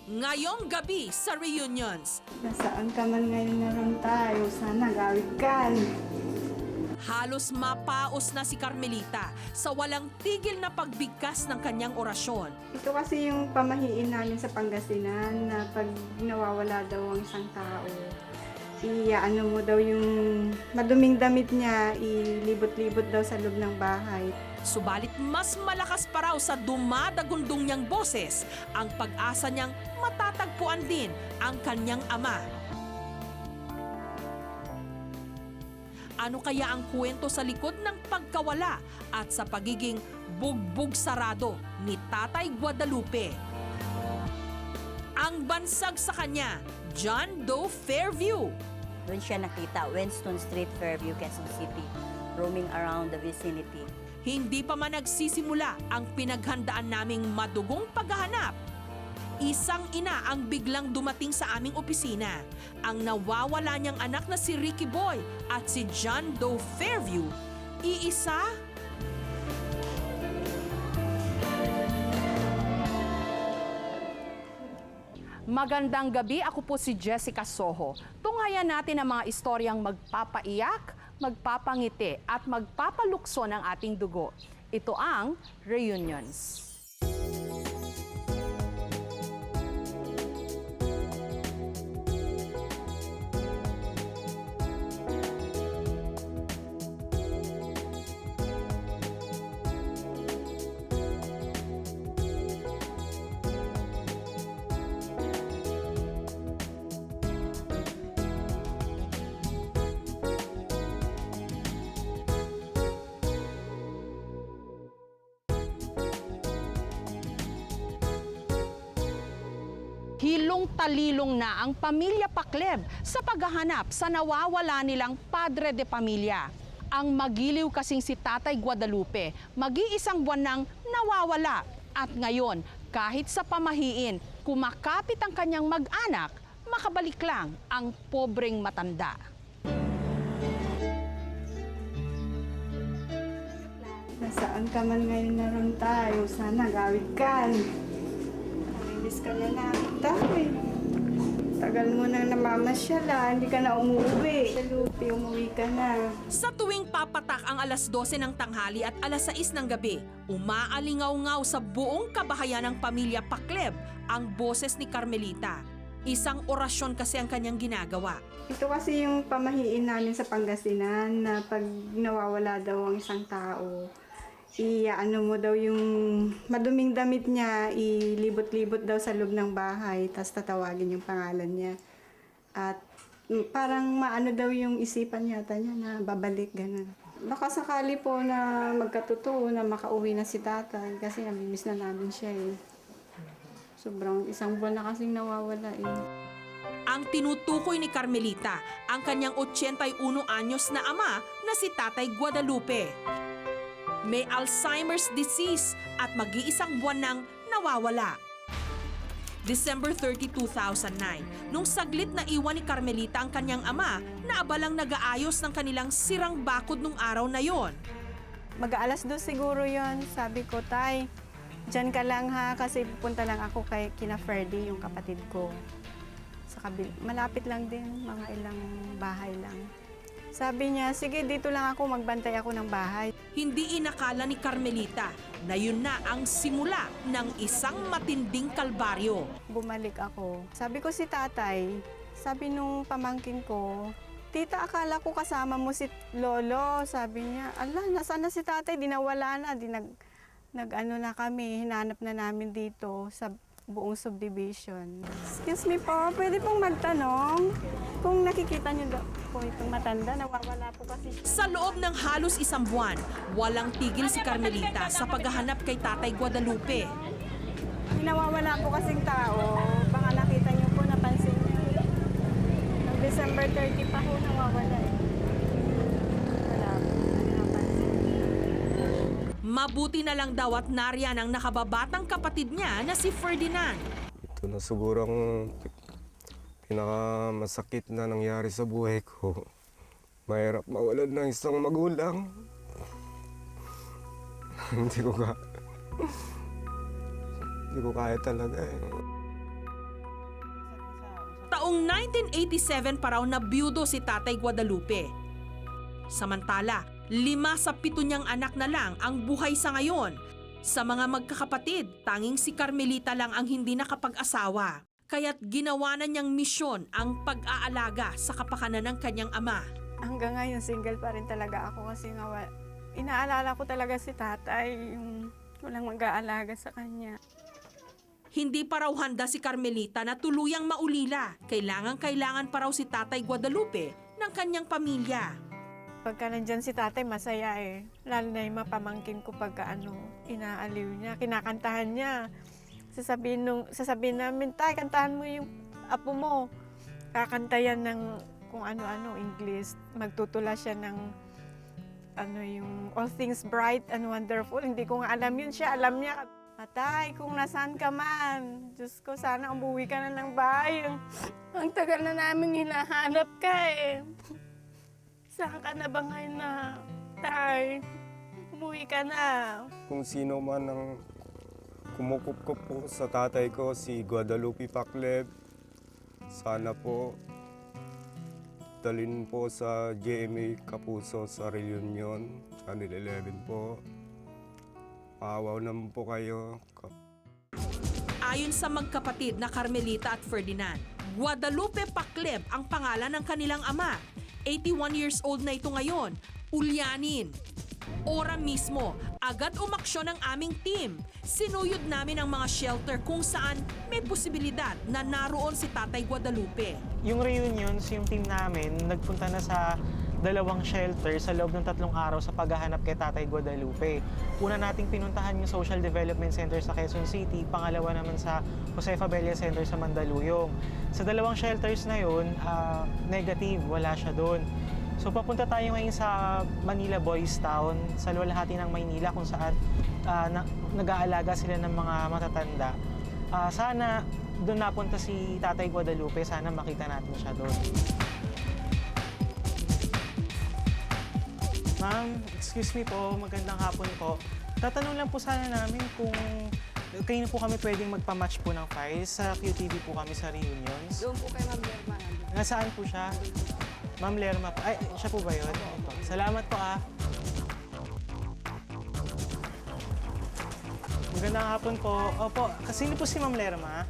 Ngayong gabi sa reunions, Nasaan ka man ngayon naroon tayo, sana gawid ka. halos mapaos na si Carmelita sa walang tigil na pagbigkas ng kanyang orasyon. Ito kasi yung pamahiin namin sa Pangasinan na pag nawawala daw ang isang tao, ano mo daw yung maduming damit niya, ilibot-libot daw sa loob ng bahay. Subalit mas malakas pa raw sa dumadagundong niyang boses ang pag-asa niyang matatagpuan din ang kanyang ama. Ano kaya ang kwento sa likod ng pagkawala at sa pagiging bugbog sarado ni Tatay Guadalupe? Ang bansag sa kanya, John Doe Fairview. Doon siya nakita, Winston Street, Fairview, Quezon City, roaming around the vicinity. Hindi pa man nagsisimula ang pinaghandaan naming madugong paghahanap. Isang ina ang biglang dumating sa aming opisina. Ang nawawala niyang anak na si Ricky Boy at si John Doe Fairview, iisa. Magandang gabi, ako po si Jessica Soho. Tunghayan natin ang mga istoryang magpapaiyak, magpapangiti at magpapalukso ng ating dugo. Ito ang Reunions. Hilong-talilong na ang pamilya Pacleb sa paghahanap sa nawawala nilang padre de pamilya. Ang magiliw kasing si Tatay Guadalupe, mag-iisang buwan nang nawawala. At ngayon, kahit sa pamahiin, kumakapit ang kanyang mag-anak, makabalik lang ang pobreng matanda. Nasaan ka man ngayon naroon tayo, sana gawid ka. Namilis ka na namin tayo. Tagal mo nang namamasyala, hindi ka na umuwi. Guadalupe, umuwi ka na. Sa tuwing papatak ang alas 12 ng tanghali at alas 6 ng gabi, umaalingaw-ngaw sa buong kabahayan ng pamilya Pacleb ang boses ni Carmelita. Isang orasyon kasi ang kanyang ginagawa. Ito kasi yung pamahiin namin sa Pangasinan na pag nawawala daw ang isang tao, ano mo daw yung maduming damit niya, ilibot-libot daw sa loob ng bahay, tapos tatawagin yung pangalan niya. At parang maano daw yung isipan yata niya na babalik, gano'n. Baka sakali po na magkatotoo na makauwi na si tatay kasi namimiss na namin siya eh. Sobrang isang buwan na kasing nawawala eh. Ang tinutukoy ni Carmelita, ang kanyang 81 anyos na ama na si Tatay Guadalupe. May Alzheimer's disease at mag-iisang buwan nang nawawala. December 30, 2009, nung saglit na iwan ni Carmelita ang kanyang ama na abalang nag-aayos ng kanilang sirang bakod nung araw na yon. Mag-aalas 2 siguro yon. Sabi ko, Tay, dyan ka lang ha kasi pupunta lang ako kay kina Ferdy, yung kapatid ko. Sa malapit lang din, mga ilang bahay lang. Sabi niya, sige dito lang ako, magbantay ako ng bahay. Hindi inakala ni Carmelita na yun na ang simula ng isang matinding kalbaryo. Bumalik ako. Sabi ko si tatay, sabi nung pamangkin ko, Tita, akala ko kasama mo si Lolo. Sabi niya, ala, nasaan na si tatay? Dinawala na. Nag-ano na kami, hinanap na namin dito sa buong subdivision. Excuse me po, pwede pong magtanong kung nakikita niyo po itong matanda, nawawala po kasi siya. Sa loob ng halos isang buwan, walang tigil si Carmelita sa paghahanap kay Tatay Guadalupe. Nawawala po kasing tao, baka nakita niyo po, napansin niyo. Noong December 30 pa po nawawala eh. Wala po, napansin. Mabuti na lang daw at nariyan ang nakababatang kapatid niya na si Ferdinand. Ito na siguro ang pinakamasakit na nangyari sa buhay ko. Mahirap mawalan ng isang magulang. Hindi ko kaya talaga eh. Noong 1987 pa raw na byudo si Tatay Guadalupe. Samantala, 5 sa 7 niyang anak na lang ang buhay sa ngayon. Sa mga magkakapatid, tanging si Carmelita lang ang hindi nakapag-asawa. Kaya't ginawa na niyang misyon ang pag-aalaga sa kapakanan ng kanyang ama. Hanggang ngayon, single pa rin talaga ako kasi nga inaalala ko talaga si tatay, yung walang mag-aalaga sa kanya. Hindi pa raw handa si Carmelita na tuluyang maulila. Kailangan pa raw si Tatay Guadalupe ng kanyang pamilya. Pagka nandyan si tatay, masaya eh. Lalo na yung mapamangkin ko pagka inaaliw niya, kinakantahan niya. Sasabihin namin, tay, kantahan mo yung apo mo. Kakanta yan ng kung ano-ano, English. Magtutula siya ng yung All Things Bright and Wonderful. Hindi ko nga alam yun, siya alam niya. Atay, kung nasaan ka man, Diyos ko, sana umuwi ka na ng bahay. Ang tagal na namin hinahanap ka eh. Saan ka na ba ngayon na, tay? Umuwi ka na. Kung sino man ang kumukup po sa tatay ko, si Guadalupe Pacleb, sana po dalhin po sa GMA Kapuso sa Reunion, Channel 11 po. Paawaw naman po kayo. Ayon sa magkapatid na Carmelita at Ferdinand, Guadalupe Pacleb ang pangalan ng kanilang ama. 81 years old na ito ngayon, ulyanin. Ora mismo, agad umaksyon ang aming team. Sinuyod namin ang mga shelter kung saan may posibilidad na naroon si Tatay Guadalupe. Yung reunions, yung team namin, nagpunta na sa 2 shelter sa loob ng 3 araw sa paghahanap kay Tatay Guadalupe. Una nating pinuntahan yung Social Development Center sa Quezon City, pangalawa naman sa Josefa Bella Center sa Mandaluyong. Sa 2 shelters na yun, negative, wala siya doon. So papunta tayo ngayon sa Manila Boys Town, sa luwalhati ng Maynila kung saan nag-aalaga sila ng mga matatanda. Sana doon napunta si Tatay Guadalupe, sana makita natin siya doon. Ma'am, excuse me po, magandang hapon po. Tatanong lang po sana namin kung kayo po kami pwedeng magpa-match po ng files. Sa QTV po kami sa reunions. Doon po kay Ma'am Lerma. Nasaan po siya? Ma'am Lerma po. Ay, siya po ba yun? Ito. Salamat po Magandang hapon po. Opo, sino po si Ma'am Lerma?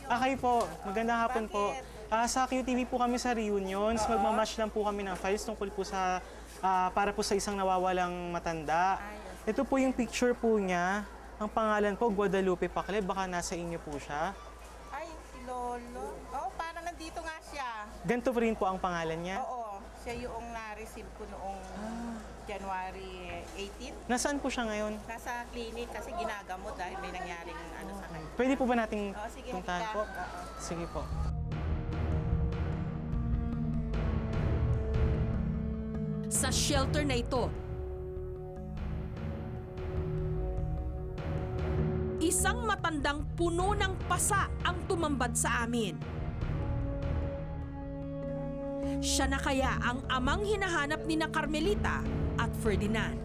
Kayo po. Magandang hapon po. Sa QTV po kami sa reunions. Magmamatch lang po kami ng files tungkol po sa para po sa isang nawawalang matanda. Ito po yung picture po niya. Ang pangalan po, Guadalupe Pacleb. Baka nasa inyo po siya. Ay, si Lolo. Oo, parang nandito nga siya. Ganito po rin po ang pangalan niya. Oo, siya yung na-receive ko noong January 18. Nasaan po siya ngayon? Nasa clinic kasi ginagamot dahil may nangyaring sa kanya. Pwede po ba nating Oo, sige, puntahan halika. po? Oo. Sige po. Sa shelter na ito, isang matandang puno ng pasa ang tumambad sa amin. Siya na kaya ang amang hinahanap ni na Carmelita at Ferdinand.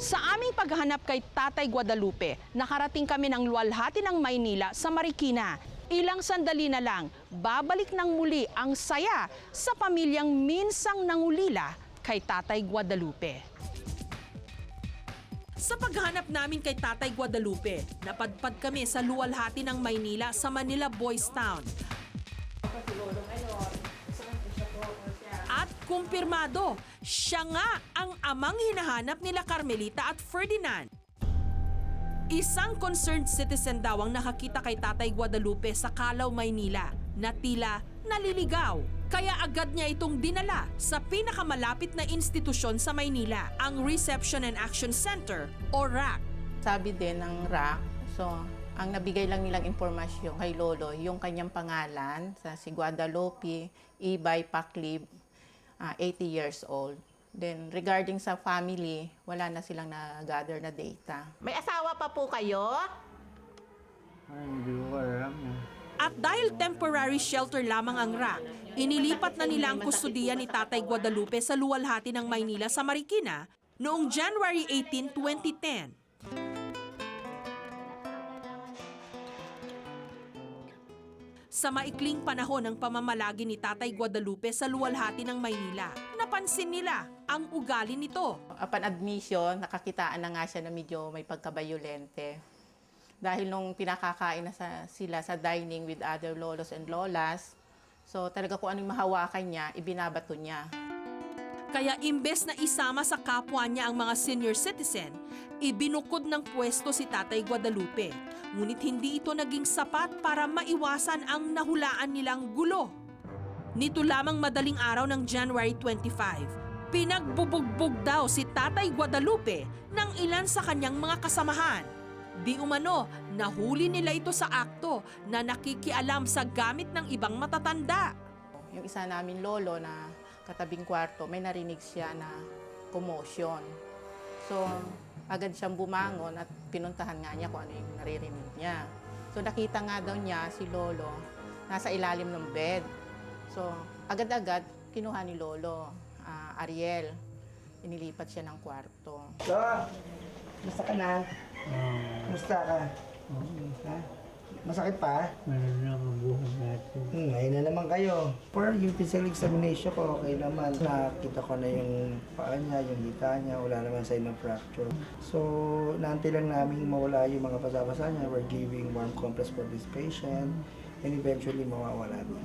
Sa aming paghahanap kay Tatay Guadalupe, nakarating kami ng luwalhati ng Maynila sa Marikina. Ilang sandali na lang, babalik ng muli ang saya sa pamilyang minsang nangulila kay Tatay Guadalupe. Sa paghanap namin kay Tatay Guadalupe, napadpad kami sa luwalhati ng Maynila sa Manila Boys Town. At kumpirmado, siya nga ang amang hinahanap nila Carmelita at Ferdinand. Isang concerned citizen daw ang nakakita kay Tatay Guadalupe sa Calao, Maynila na tila naliligaw. Kaya agad niya itong dinala sa pinakamalapit na institusyon sa Maynila, ang Reception and Action Center o RAC. Sabi din ng RAC, so ang nabigay lang nilang impormasyon kay Lolo, yung kanyang pangalan, si Guadalupe Ibay Pacleb, 80 years old. Then regarding sa family, wala na silang na-gather na data. May asawa pa po kayo? Ay, hindi ko alam. At dahil temporary shelter lamang ang RAC, inilipat na nila ang kustudiya ni Tatay Guadalupe sa luwalhati ng Maynila sa Marikina noong January 18, 2010. Sa maikling panahon ng pamamalagi ni Tatay Guadalupe sa luwalhati ng Maynila, napansin nila ang ugali nito. Upon admission, nakakitaan na nga siya na medyo may pagkabayolente. Dahil nung pinakakain na sila sa dining with other lolos and lolas, so talaga kung anong mahawakan niya, ibinabato niya. Kaya imbes na isama sa kapwa niya ang mga senior citizen, ibinukod ng pwesto si Tatay Guadalupe. Ngunit hindi ito naging sapat para maiwasan ang nahulaan nilang gulo. Nito lamang madaling araw ng January 25, pinagbubugbog daw si Tatay Guadalupe ng ilan sa kanyang mga kasamahan. Di umano, nahuli nila ito sa akto na nakikialam sa gamit ng ibang matatanda. Yung isa namin lolo na katabing kwarto, may narinig siya na commotion. So, agad siyang bumangon at pinuntahan nga niya kung ano yung naririnig niya. So, nakita nga daw niya si lolo nasa ilalim ng bed. So, agad-agad kinuha ni lolo, Ariel. Inilipat siya ng kwarto. Lo, musta ka na? Musta ka? Ha? Masakit pa? Ngayon na naman kayo. For yung physical examination ko, okay naman. Nakita ko na yung paa niya, yung hita niya, wala naman sign ng fracture. So, naantay lang namin mawala yung mga basa-basa niya. We're giving warm compress for this patient and eventually mawawala din.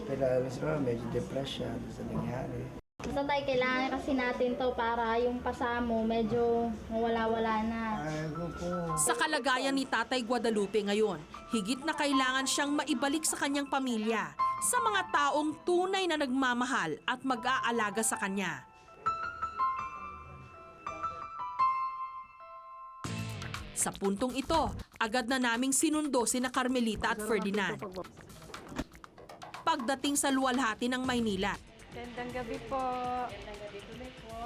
Kailangan sila, medyo depressed siya sa nangyari. Basta tayo, kailangan kasi natin to para yung pasa mo medyo mawala-wala na. Sa kalagayan ni Tatay Guadalupe ngayon, higit na kailangan siyang maibalik sa kanyang pamilya, sa mga taong tunay na nagmamahal at mag-aalaga sa kanya. Sa puntong ito, agad na naming sinundo sina Carmelita at Ferdinand. Pagdating sa luwalhati ng Maynila, Gandang gabi po. Gandang gabi po.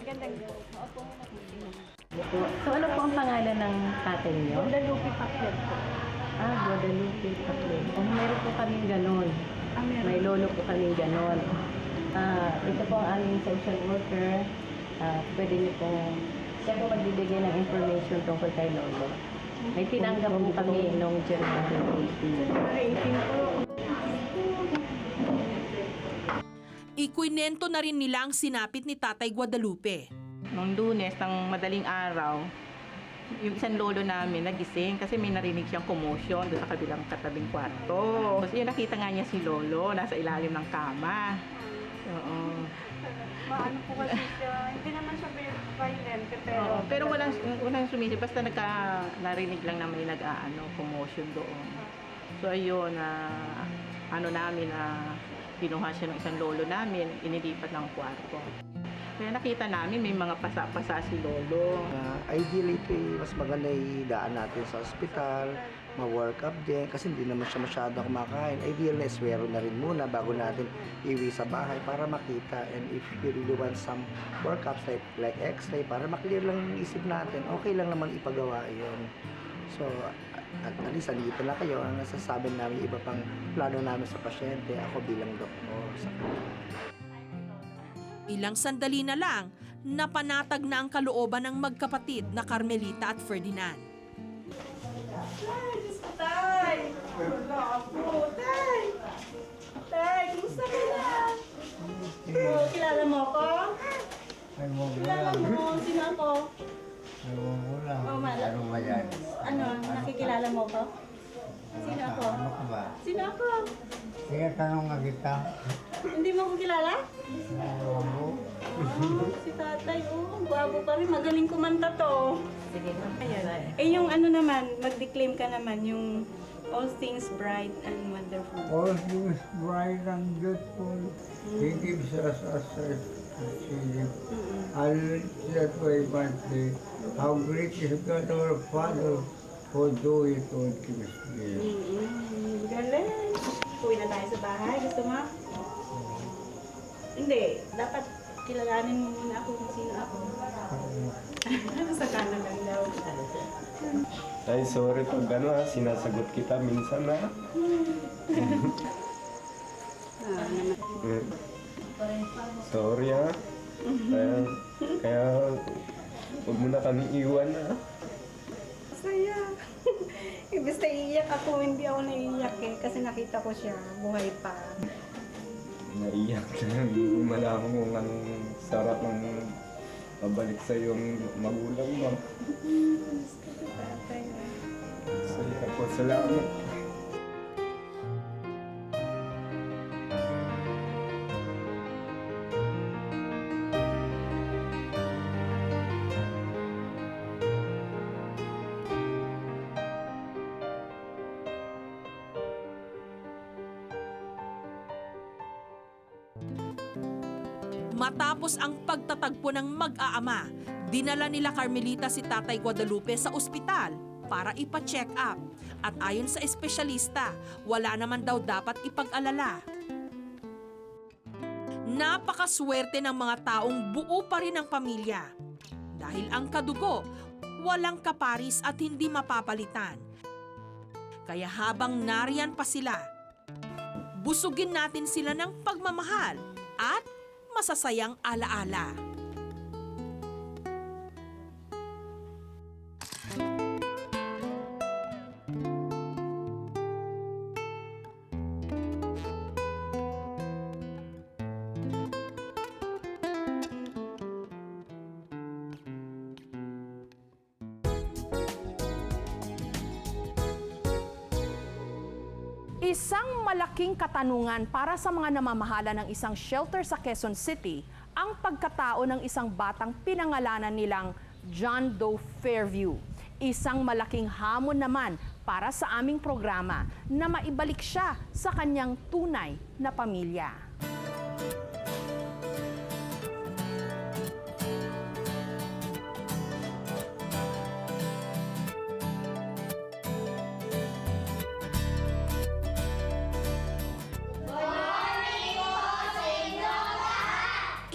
Gandang gabi. Opo. So ano po ang pangalan ng tatay niyo? Guadalupe Pacleb po. Guadalupe Pacleb. Meron po kaming ganon. May lolo po kaming ganon. Ito po ang aming social worker. Pwede niyo pong, siya po magbibigay ng information tungkol kay lolo. May tinanggap po kami noong January 18. ikwinento na rin nila ang sinapit ni Tatay Guadalupe. Noong Lunes, ng madaling araw, yung isang lolo namin nagising kasi may narinig siyang commotion doon sa kabilang katabing kwarto. Tapos yun, nakita nga niya si lolo nasa ilalim ng kama. Oo. Maano po kasi siya, hindi naman siya violent, Pero walang sumisip, basta narinig lang na may commotion doon. So ayun, ano namin kinuha siya ng isang lolo namin, inilipat ng kwarto. Kaya nakita namin may mga pasa-pasa si lolo. Ideally, mas maganda idaan natin sa ospital, ma-work up din, kasi hindi naman siya masyado kumakain. Ideal na eswero na rin muna bago natin iwi sa bahay para makita. And if you really want some workups like x-ray, para maklear lang yung isip natin, okay lang naman ipagawa yun. So, at least andito na kayo, ang nasasabi namin iba pang plano namin sa pasyente, ako bilang doktor. Ilang sandali na lang, napanatag na ang kalooban ng magkapatid na Carmelita at Ferdinand. Tay! Wala po, Tay! Tay, kumusta ka na? Kilala mo ako? Kilala mo, sino ako? Oh, ano ba yan? Ano, nakikilala mo ko? Sino ako? Ano ka ba? Sino ako? Sige, tanong nga kita. Hindi mo ko kilala? Oo. Si tatay, ang gwapo pa rin. Magaling kumanta to. Sige na. Eh yung ano naman, mag-declaim ka naman, yung all things bright and wonderful. All things bright and beautiful. He gives us a sight to see Him. I'll that way one day. How great is God our Father who do it all gives me. Galing. Uwi na tayo sa bahay. Gusto mo? Hindi. Dapat kilalanin mo muna ako kung sino ako. Sa kanan lang daw. Ay, sorry pag sinasagot kita minsan na. Sorry Kaya huwag mo na kami iwan Saya. Basta iiyak ako, hindi ako naiiyak kasi nakita ko siya, buhay pa. Naiyak lang. Malaman kung anong sarap ng pabalik sa iyong magulang mo. Saya po, salamat. Matapos ang pagtatagpo ng mag-aama, dinala nila Carmelita si Tatay Guadalupe sa ospital para ipa-check up. At ayon sa espesyalista, wala naman daw dapat ipag-alala. Napakaswerte ng mga taong buo pa rin ang pamilya. Dahil ang kadugo, walang kaparis at hindi mapapalitan. Kaya habang nariyan pa sila, busugin natin sila ng pagmamahal at masasayang alaala. Isang malaking katanungan para sa mga namamahala ng isang shelter sa Quezon City ang pagkatao ng isang batang pinangalanan nilang John Doe Fairview. Isang malaking hamon naman para sa aming programa na maibalik siya sa kanyang tunay na pamilya.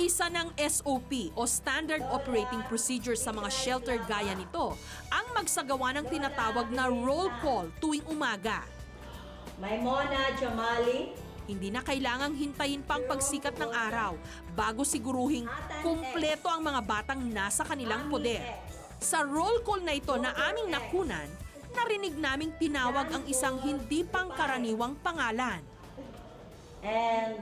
Isa ng SOP o Standard Operating Procedure sa mga shelter gaya nito ang magsagawa ng tinatawag na roll call tuwing umaga. Maimona Jamali. Hindi na kailangang hintayin pang pagsikat ng araw bago siguruhing kumpleto ang mga batang nasa kanilang poder. Sa roll call na ito na aming nakunan, narinig naming tinawag ang isang hindi pangkaraniwang pangalan. And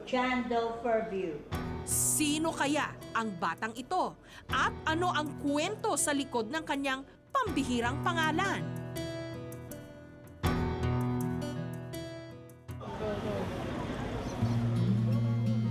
John Doe Fairview. Sino kaya ang batang ito? At ano ang kwento sa likod ng kanyang pambihirang pangalan?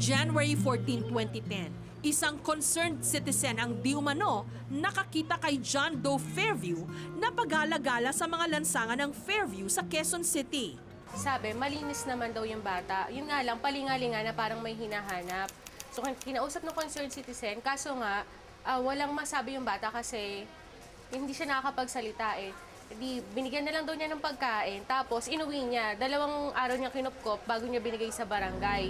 January 14, 2010, isang concerned citizen ang di umano nakakita kay John Doe Fairview na pagala-gala sa mga lansangan ng Fairview sa Quezon City. Sabi, malinis naman daw yung bata. Yun nga lang, palingalinga na parang may hinahanap. So, kinausap ng concerned citizen, kaso nga, walang masabi yung bata kasi hindi siya nakakapagsalita eh. Di, binigyan na lang daw niya ng pagkain, tapos inuwi niya. 2 araw niya kinupkop bago niya binigay sa barangay.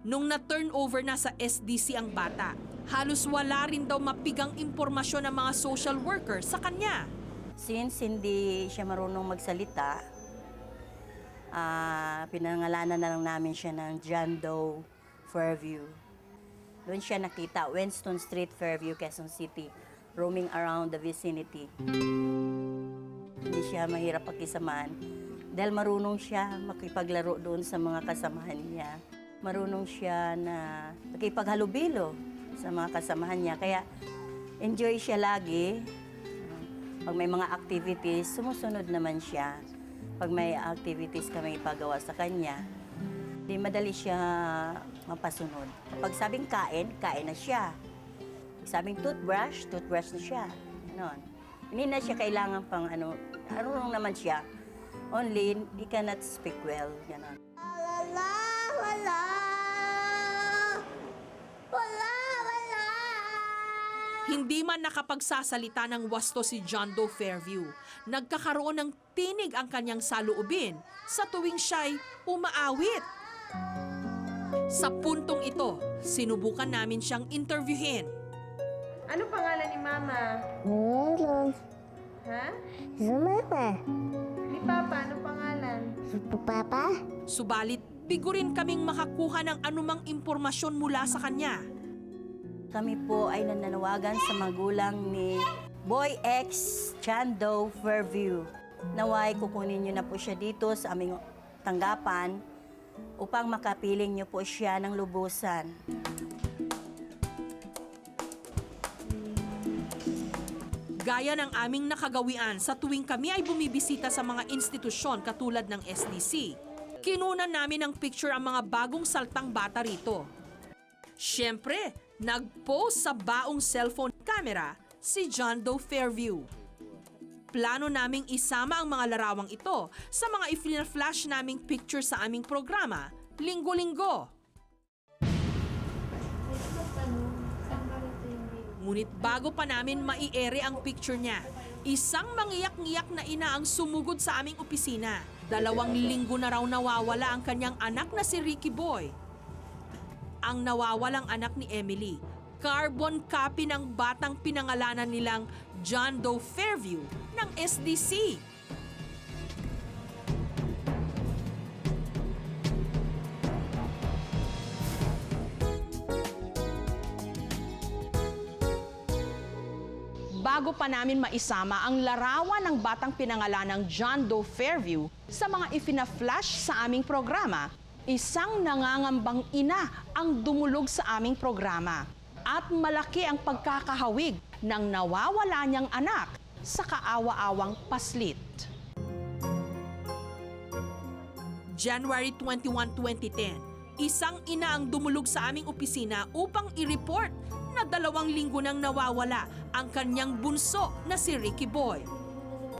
Nung na-turn over na sa SDC ang bata, halos wala rin daw mapigang impormasyon ng mga social worker sa kanya. Since hindi siya marunong magsalita, pinangalanan na lang namin siya ng John Doe Fairview. Doon siya nakita, Winston Street, Fairview, Quezon City, roaming around the vicinity. Hindi siya mahirap pakisamahan dahil marunong siya makipaglaro doon sa mga kasamahan niya. Marunong siya na makipaghalubilo sa mga kasamahan niya. Kaya enjoy siya lagi. Pag may mga activities, sumusunod naman siya. Pag may activities kami ipagawa sa kanya, di madali siya mapasunod. Pag sabing kain, kain na siya. Pag sabing toothbrush, toothbrush na siya. Ganon. Hindi na siya kailangan pang marunong naman siya. Only, he cannot speak well. Ganon. Hindi man nakapagsasalita ng wasto si John Doe Fairview, nagkakaroon ng tinig ang kanyang saloobin sa tuwing siya'y umaawit. Sa puntong ito, sinubukan namin siyang interviewin. Ano pangalan ni Mama? Rose. Ha? Si Mama. Ni Papa, ano pangalan? Papa? Subalit, bigo rin kaming makakuha ng anumang impormasyon mula sa kanya. Kami po ay nananawagan sa magulang ni Boy X Chando Fairview. Naway kukunin niyo na po siya dito sa aming tanggapan upang makapiling niyo po siya ng lubusan. Gaya ng aming nakagawian sa tuwing kami ay bumibisita sa mga institusyon katulad ng SDC, kinunan namin ng picture ang mga bagong saltang bata rito. Siyempre, nag-post sa baong cellphone camera si John Doe Fairview. Plano naming isama ang mga larawang ito sa mga i-flash naming picture sa aming programa, linggo-linggo. Ngunit bago pa namin mai-ere ang picture niya, isang mangiyak-ngiyak na ina ang sumugod sa aming opisina. 2 linggo na raw nawawala ang kanyang anak na si Ricky Boy. Ang nawawalang anak ni Emily, carbon copy ng batang pinangalanan nilang John Doe Fairview ng SDC. Bago pa namin maisama ang larawan ng batang pinangalanang John Doe Fairview sa mga ifina-flash sa aming programa, isang nangangambang ina ang dumulog sa aming programa. At malaki ang pagkakahawig ng nawawala niyang anak sa kaawa-awang paslit. January 21, 2010, isang ina ang dumulog sa aming opisina upang i-report na 2 linggo nang nawawala ang kanyang bunso na si Ricky Boy.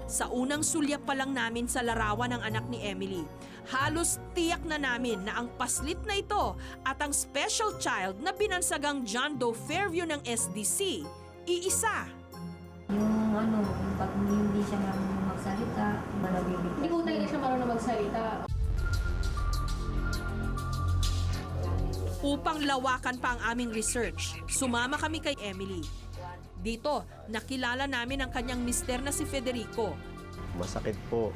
Sa unang sulyap pa lang namin sa larawan ng anak ni Emily, halos tiyak na namin na ang paslit na ito at ang special child na binansagang John Doe Fairview ng SDC, iisa. Yung pag hindi siya marunong magsalita, malabibig. Hindi po talaga siya marunong magsalita. Upang lawakan pa ang aming research, sumama kami kay Emily. Dito, nakilala namin ang kanyang mister na si Federico. Masakit po.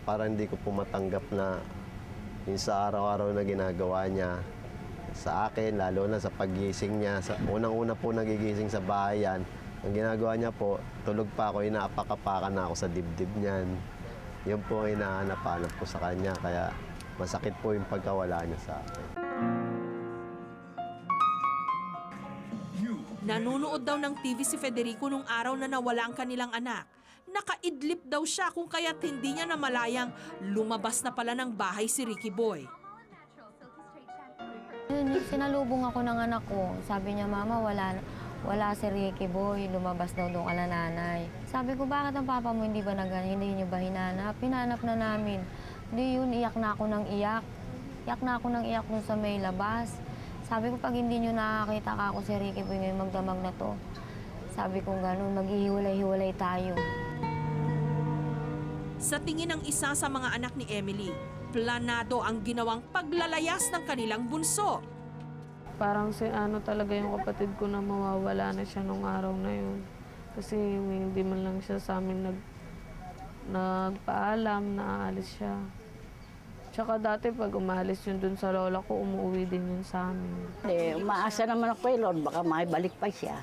Parang hindi ko po matanggap na yung sa araw-araw na ginagawa niya sa akin, lalo na sa paggising niya. Unang-una po nagigising sa bahay yan. Ang ginagawa niya po, tulog pa ako, inaapak-apakan na ako sa dibdib niyan. Yun po ang hinahanap-hanap ko sa kanya, kaya masakit po yung pagkawala niya sa akin. Nanunood daw ng TV si Federico nung araw na nawala ang kanilang anak. Nakaidlip daw siya kung kaya't hindi niya namalayang lumabas na pala ng bahay si Ricky Boy. Sinalubong ako ng anak ko. Sabi niya, Mama, wala si Ricky Boy. Lumabas daw doon kala nanay. Sabi ko, bakit ang papa mo hindi ba hindi niyo ba hinanap? Hinanap na namin. Hindi yun, iyak na ako ng iyak. Iyak na ako ng iyak dun sa may labas. Sabi ko, pag hindi nyo nakakita ka ako si Ricky Boy ngayon, magdamag na to. Sabi ko gano'n, maghihiwalay-hiwalay tayo. Sa tingin ng isa sa mga anak ni Emily, planado ang ginawang paglalayas ng kanilang bunso. Parang talaga yung kapatid ko na mawawala na siya nung araw na yun. Kasi hindi man lang siya sa amin nagpaalam na aalis siya. Tsaka dati pag umalis yun dun sa lola ko, umuwi din yun sa amin. Umaasa naman ako kay Lord, baka maibalik pa siya.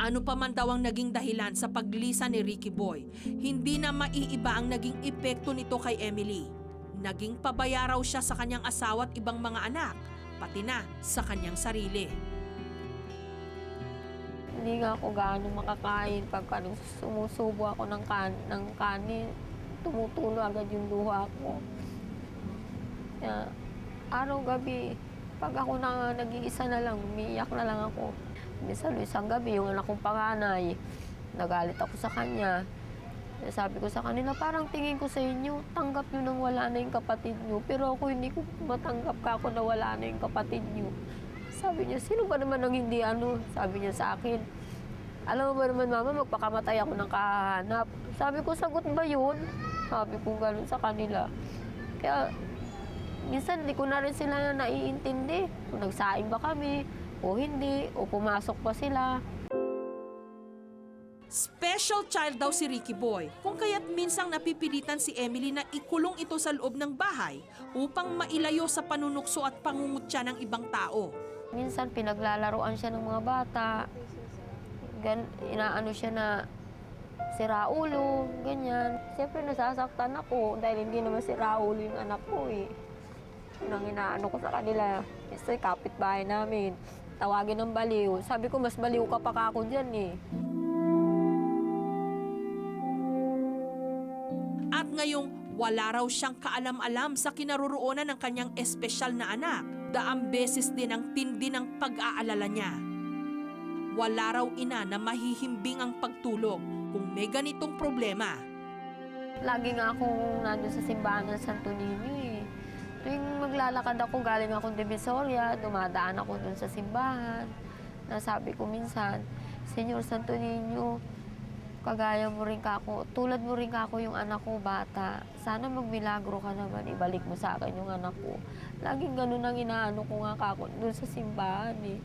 Ano pa man daw ang naging dahilan sa paglisa ni Ricky Boy, hindi na maiiba ang naging epekto nito kay Emily. Naging pabaya raw siya sa kanyang asawa at ibang mga anak, pati na sa kanyang sarili. Hindi nga ako gaano makakain. Pagka sumusubo ako ng kanin, tumutulo agad yung luha ko. Kaya, araw-gabi, pag ako nag-iisa na lang, umiiyak na lang ako. Minsan, isang gabi, yung anak kong panganay, nagalit ako sa kanya. Sabi ko sa kanila, parang tingin ko sa inyo, tanggap nyo nang wala na yung kapatid nyo. Pero ako hindi ko matanggap ka ako na wala na yung kapatid nyo. Sabi niya, sino ba naman ang hindi Sabi niya sa akin, alam mo ba naman, Mama, magpakamatay ako ng kahanap. Sabi ko, sagot ba yun? Sabi ko gano'n sa kanila. Kaya, minsan, di ko na rin sila naiintindi. Kung nagsaing ba kami, o hindi, o pumasok pa sila. Special child daw si Ricky Boy, kung kaya't minsang napipilitan si Emily na ikulong ito sa loob ng bahay upang mailayo sa panunukso at pangungutya ng ibang tao. Minsan pinaglalaroan siya ng mga bata. Inaano siya na si Raulo, ganyan. Siyempre nasasaktan ako dahil hindi naman si Raulo yung anak ko eh. Yun ang inaano ko sa kanila. Kasi kapitbahay namin, tawagin ng baliw. Sabi ko, mas baliw ka pa ako dyan eh. At ngayong wala raw siyang kaalam-alam sa kinaroroonan ng kanyang espesyal na anak, daang beses din ang tindi ng pag-aalala niya. Wala raw ina na mahihimbing ang pagtulog kung may ganitong problema. Lagi nga akong nandun sa simbahan ng Santo Niño eh. Tuwing maglalakad ako, galing akong Divisoria, dumadaan ako dun sa simbahan. Nasabi ko minsan, Senyor Santo Niño, kagaya mo rin kako, tulad mo rin kako yung anak ko bata. Sana magmilagro ka naman, ibalik mo sa akin yung anak ko. Laging ganun ang inaano ko nga kako dun sa simbahan eh.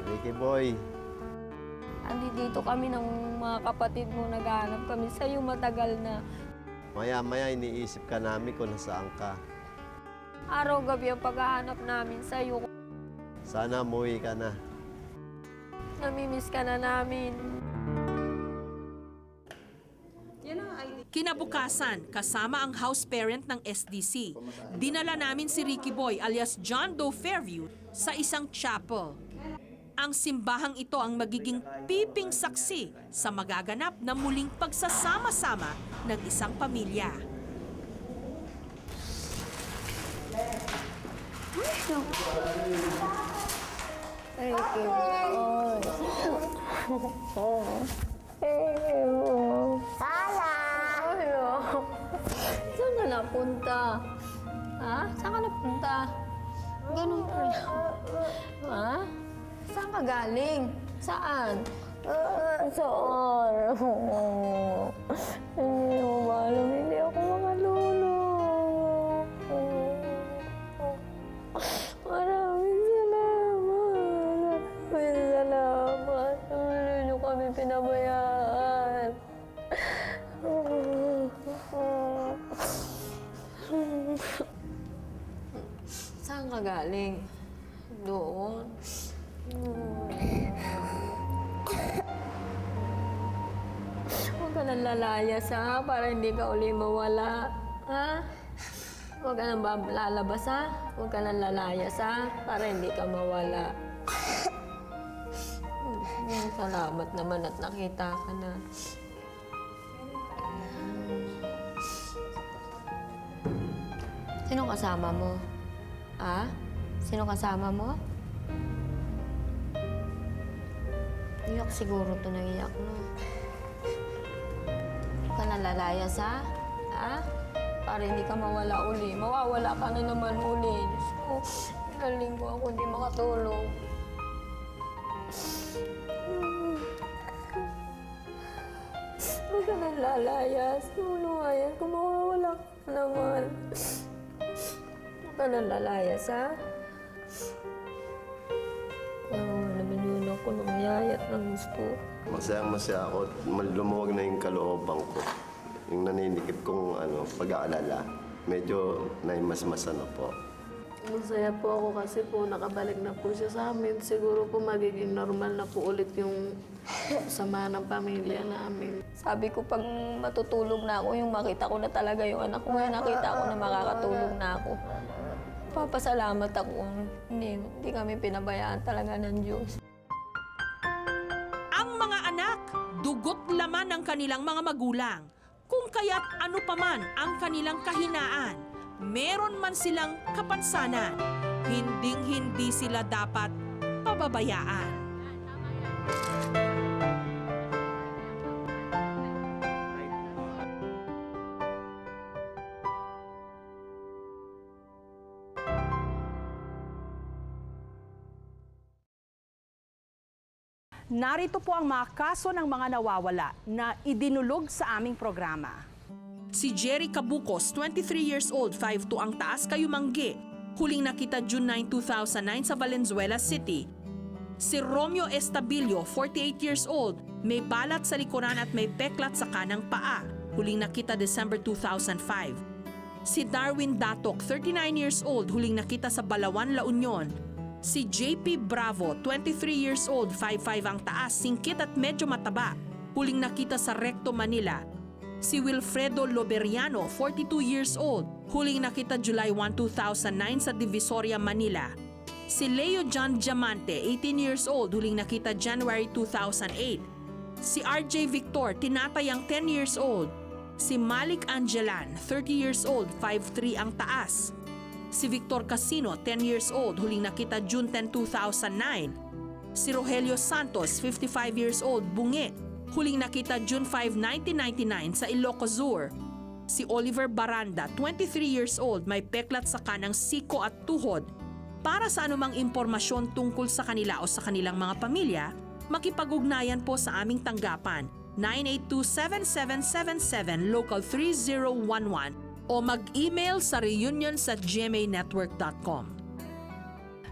Ricky Boy, Andito kami ng mga kapatid mo, naghahanap kami sa'yo matagal na. maya-maya iniisip ka namin kung nasaan ka. Araw-gabi ang paghahanap namin sa'yo. Sana umuwi ka na. Namimiss ka na namin. Kinabukasan, kasama ang house parent ng SDC, dinala namin si Ricky Boy alias John Doe Fairview sa isang chapel. Ang simbahang ito ang magiging piping saksi sa magaganap na muling pagsasama-sama ng isang pamilya. Thank you. Sala! Saan ka napunta? Ha? Saan ka napunta? Ganun pa rin. Ha? Saan ka galing? Saan? Saan? Hindi mo ba alam, hindi ako makalulog. Maraming salamat. Maraming salamat. Hindi niyo kami pinabayaan. Saan ka galing? Doon. Huwag ka nang lalayas, ha? Para hindi ka uli mawala. Ha? Huwag ka nang lalabas, ha? Huwag ka nang lalayas, ha? Para hindi ka mawala. Salamat naman at nakita ka na. Sino kasama mo? Ha? Sino kasama mo? Iyak siguro ito nang iyak mo. Huwag ka nang lalayas, ha? Ha? Para hindi ka mawala uli. Mawawala ka na naman uli. Diyos ko, galing ko ako hindi makatulog. Huwag ka nang lalayas. Tulungayan kung mawawala ka naman. Huwag ka nang lalayas, ha? Naman yun ako lumayayat ng gusto. Masayang-masaya ako at lumuwag na yung kalooban ko. Yung naninikip kong pag-aalala. Medyo naimasmasan na po. Masaya po ako kasi po nakabalik na po siya sa amin. Siguro po magiging normal na po ulit yung sama ng pamilya namin. Sabi ko pag matutulog na ako, yung makita ko na talaga yung anak ko. Ngayon nakita ko na makakatulog na ako. Papasalamat ako. Hindi kami pinabayaan talaga ng Diyos. Ang mga anak, dugot laman ng kanilang mga magulang. Kung kaya't ano paman ang kanilang kahinaan, meron man silang kapansanan, hinding-hindi sila dapat pababayaan. Narito po ang mga kaso ng mga nawawala na idinulog sa aming programa. Si Jerry Cabucos, 23 years old, 5'2" ang taas, Kayumanggi. huling nakita June 9, 2009 sa Valenzuela City. Si Romeo Estabillo, 48 years old, may balat sa likuran at may peklat sa kanang paa, huling nakita December 2005. Si Darwin Datok, 39 years old, huling nakita sa Balawan, La Union. Si JP Bravo, 23 years old, 5'5" ang taas, singkit at medyo mataba, huling nakita sa Recto, Manila. Si Wilfredo Loberiano, 42 years old, huling nakita July 1, 2009 sa Divisoria, Manila. Si Leo John Diamante, 18 years old, huling nakita January 2008. Si RJ Victor, tinatayang 10 years old. Si Malik Angelan, 30 years old, 5'3" ang taas. Si Victor Casino, 10 years old, huling nakita June 10, 2009. Si Rogelio Santos, 55 years old, bungi, huling nakita June 5, 1999 sa Ilocos Sur. Si Oliver Baranda, 23 years old, may peklat sa kanang siko at tuhod. Para sa anumang impormasyon tungkol sa kanila o sa kanilang mga pamilya, makipag-ugnayan po sa aming tanggapan 982-7777 Local 3011 o mag-email sa reunions@gmanetwork.com.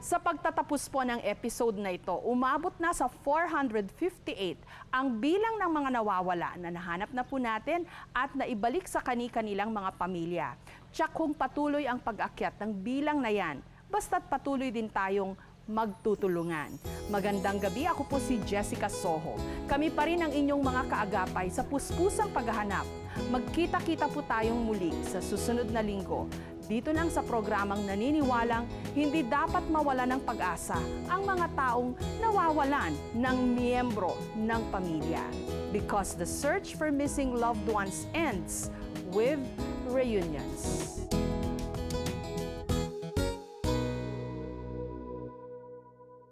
Sa pagtatapos po ng episode na ito, umabot na sa 458 ang bilang ng mga nawawala na nahanap na po natin at naibalik sa kani-kanilang mga pamilya. Tiyak kung patuloy ang pag-akyat ng bilang na yan, basta't patuloy din tayong magtutulungan. Magandang gabi, ako po si Jessica Soho. Kami pa rin ang inyong mga kaagapay sa puspusang paghahanap. Magkita-kita po tayong muli sa susunod na linggo. Dito lang sa programang naniniwalang hindi dapat mawala ng pag-asa ang mga taong nawawalan ng miyembro ng pamilya. Because the search for missing loved ones ends with reunions.